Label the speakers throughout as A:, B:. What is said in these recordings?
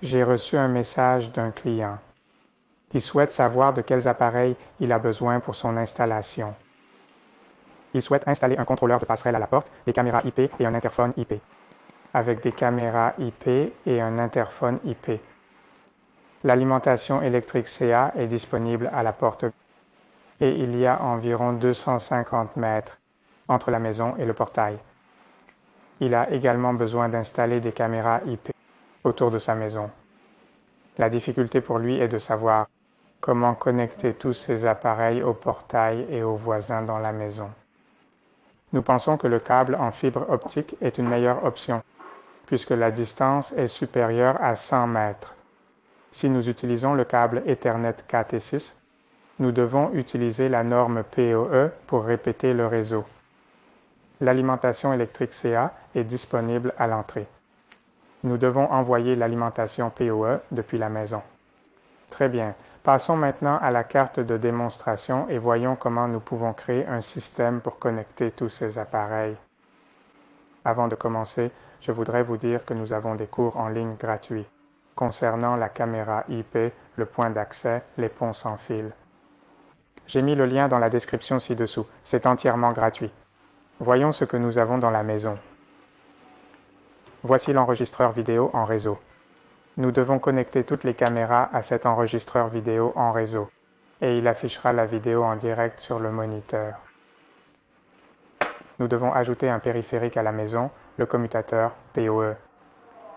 A: J'ai reçu un message d'un client. Il souhaite savoir de quels appareils il a besoin pour son installation. Il souhaite installer un contrôleur de passerelle à la porte, des caméras IP et un interphone IP. Avec des caméras IP et un interphone IP. L'alimentation électrique CA est disponible à la porte et il y a environ 250 mètres entre la maison et le portail. Il a également besoin d'installer des caméras IP autour de sa maison. La difficulté pour lui est de savoir comment connecter tous ces appareils au portail et aux voisins dans la maison. Nous pensons que le câble en fibre optique est une meilleure option, puisque la distance est supérieure à 100 mètres. Si nous utilisons le câble Ethernet KT6, nous devons utiliser la norme PoE pour répéter le réseau. L'alimentation électrique CA est disponible à l'entrée. Nous devons envoyer l'alimentation PoE depuis la maison. Très bien. Passons maintenant à la carte de démonstration et voyons comment nous pouvons créer un système pour connecter tous ces appareils. Avant de commencer, je voudrais vous dire que nous avons des cours en ligne gratuits concernant la caméra IP, le point d'accès, les ponts sans fil. J'ai mis le lien dans la description ci-dessous. C'est entièrement gratuit. Voyons ce que nous avons dans la maison. Voici l'enregistreur vidéo en réseau. Nous devons connecter toutes les caméras à cet enregistreur vidéo en réseau et il affichera la vidéo en direct sur le moniteur. Nous devons ajouter un périphérique à la maison, le commutateur PoE.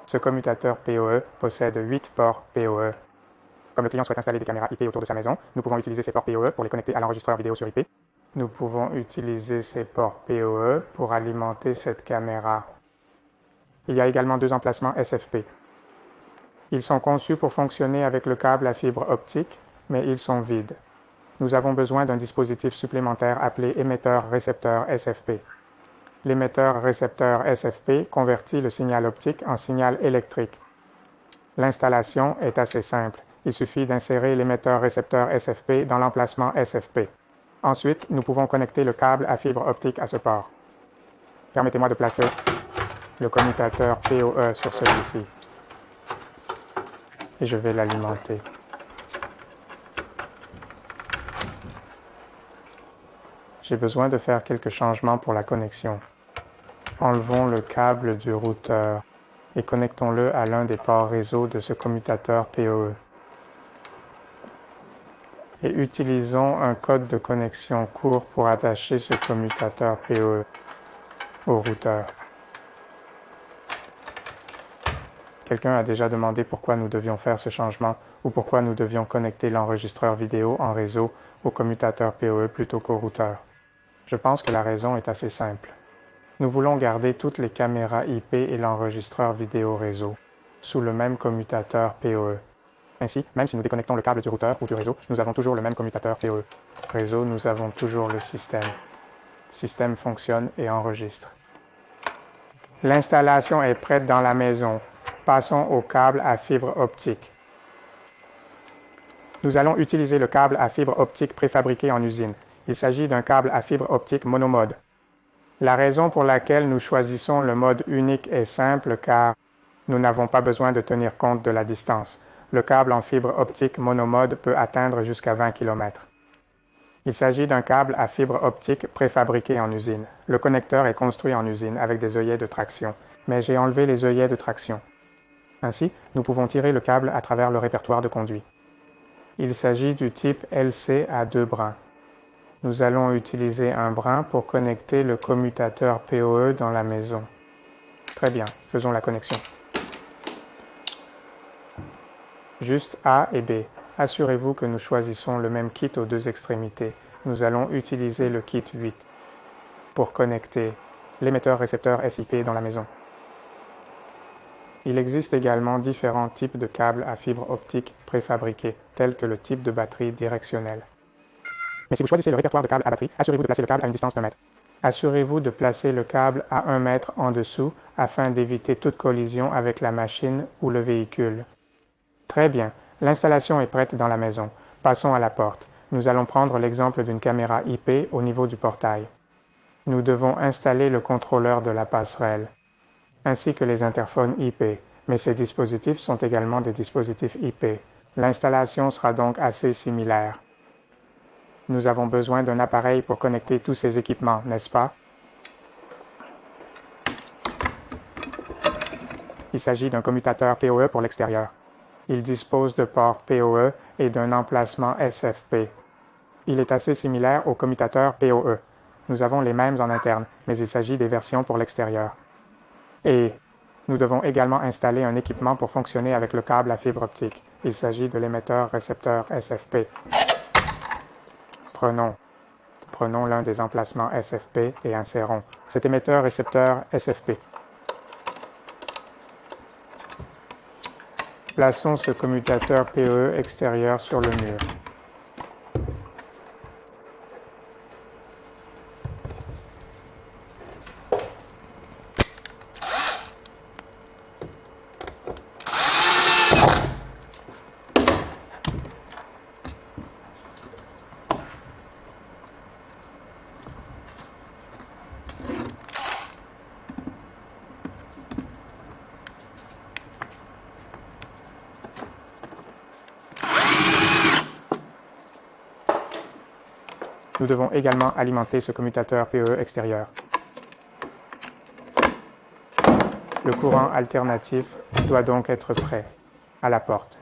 A: Ce commutateur PoE possède 8 ports PoE. Comme le client souhaite installer des caméras IP autour de sa maison, nous pouvons utiliser ces ports PoE pour les connecter à l'enregistreur vidéo sur IP. Nous pouvons utiliser ces ports PoE pour alimenter cette caméra. Il y a également 2 emplacements SFP. Ils sont conçus pour fonctionner avec le câble à fibre optique, mais ils sont vides. Nous avons besoin d'un dispositif supplémentaire appelé émetteur-récepteur SFP. L'émetteur-récepteur SFP convertit le signal optique en signal électrique. L'installation est assez simple. Il suffit d'insérer l'émetteur-récepteur SFP dans l'emplacement SFP. Ensuite, nous pouvons connecter le câble à fibre optique à ce port. Permettez-moi de placer le commutateur PoE sur celui-ci. Et je vais l'alimenter. J'ai besoin de faire quelques changements pour la connexion. Enlevons le câble du routeur et connectons-le à l'un des ports réseau de ce commutateur PoE. Et utilisons un code de connexion court pour attacher ce commutateur PoE au routeur. Quelqu'un a déjà demandé pourquoi nous devions faire ce changement ou pourquoi nous devions connecter l'enregistreur vidéo en réseau au commutateur PoE plutôt qu'au routeur. Je pense que la raison est assez simple. Nous voulons garder toutes les caméras IP et l'enregistreur vidéo réseau sous le même commutateur PoE. Ainsi, même si nous déconnectons le câble du routeur ou du réseau, nous avons toujours le même commutateur PoE. Réseau, nous avons toujours le système. Système fonctionne et enregistre. L'installation est prête dans la maison. Passons au câble à fibre optique. Nous allons utiliser le câble à fibre optique préfabriqué en usine. Il s'agit d'un câble à fibre optique monomode. La raison pour laquelle nous choisissons le mode unique est simple car nous n'avons pas besoin de tenir compte de la distance. Le câble en fibre optique monomode peut atteindre jusqu'à 20 km. Il s'agit d'un câble à fibre optique préfabriqué en usine. Le connecteur est construit en usine avec des œillets de traction, mais j'ai enlevé les œillets de traction. Ainsi, nous pouvons tirer le câble à travers le répertoire de conduit. Il s'agit du type LC à 2 brins. Nous allons utiliser un brin pour connecter le commutateur PoE dans la maison. Très bien, faisons la connexion. Juste A et B. Assurez-vous que nous choisissons le même kit aux 2 extrémités. Nous allons utiliser le kit 8 pour connecter l'émetteur-récepteur SIP dans la maison. Il existe également différents types de câbles à fibre optique préfabriqués, tels que le type de batterie directionnelle. Mais si vous choisissez le répertoire de câbles à batterie, assurez-vous de placer le câble à une distance d'1 mètre. Assurez-vous de placer le câble à 1 mètre en dessous afin d'éviter toute collision avec la machine ou le véhicule. Très bien, l'installation est prête dans la maison. Passons à la porte. Nous allons prendre l'exemple d'une caméra IP au niveau du portail. Nous devons installer le contrôleur de la passerelle, ainsi que les interphones IP. Mais ces dispositifs sont également des dispositifs IP. L'installation sera donc assez similaire. Nous avons besoin d'un appareil pour connecter tous ces équipements, n'est-ce pas? Il s'agit d'un commutateur PoE pour l'extérieur. Il dispose de ports PoE et d'un emplacement SFP. Il est assez similaire au commutateur PoE. Nous avons les mêmes en interne, mais il s'agit des versions pour l'extérieur. Et nous devons également installer un équipement pour fonctionner avec le câble à fibre optique. Il s'agit de l'émetteur-récepteur SFP. Prenons l'un des emplacements SFP et insérons cet émetteur-récepteur SFP. Plaçons ce commutateur PoE extérieur sur le mur. Nous devons également alimenter ce commutateur PoE extérieur. Le courant alternatif doit donc être prêt à la porte.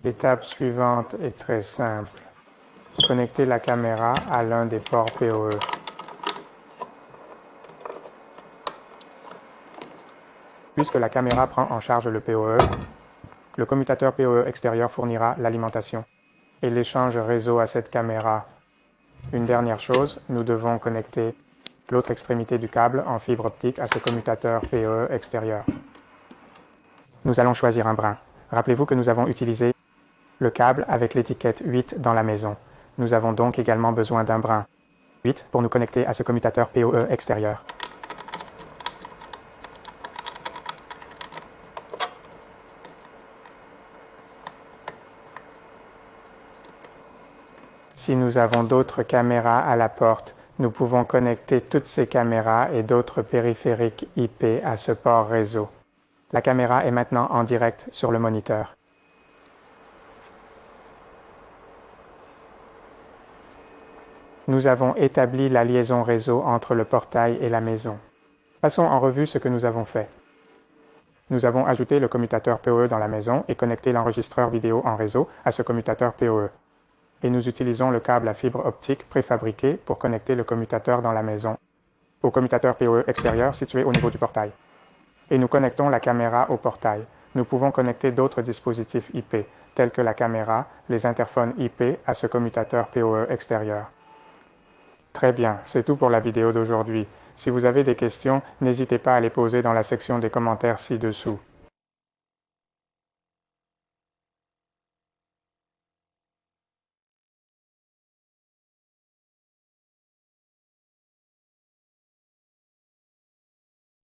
A: L'étape suivante est très simple. Connecter la caméra à l'un des ports PoE. Puisque la caméra prend en charge le PoE, le commutateur PoE extérieur fournira l'alimentation et l'échange réseau à cette caméra. Une dernière chose, nous devons connecter l'autre extrémité du câble en fibre optique à ce commutateur PoE extérieur. Nous allons choisir un brin. Rappelez-vous que nous avons utilisé le câble avec l'étiquette 8 dans la maison. Nous avons donc également besoin d'un brin 8 pour nous connecter à ce commutateur PoE extérieur. Si nous avons d'autres caméras à la porte, nous pouvons connecter toutes ces caméras et d'autres périphériques IP à ce port réseau. La caméra est maintenant en direct sur le moniteur. Nous avons établi la liaison réseau entre le portail et la maison. Passons en revue ce que nous avons fait. Nous avons ajouté le commutateur PoE dans la maison et connecté l'enregistreur vidéo en réseau à ce commutateur PoE. Et nous utilisons le câble à fibre optique préfabriqué pour connecter le commutateur dans la maison au commutateur PoE extérieur situé au niveau du portail. Et nous connectons la caméra au portail. Nous pouvons connecter d'autres dispositifs IP, tels que la caméra, les interphones IP à ce commutateur PoE extérieur. Très bien, c'est tout pour la vidéo d'aujourd'hui. Si vous avez des questions, n'hésitez pas à les poser dans la section des commentaires ci-dessous.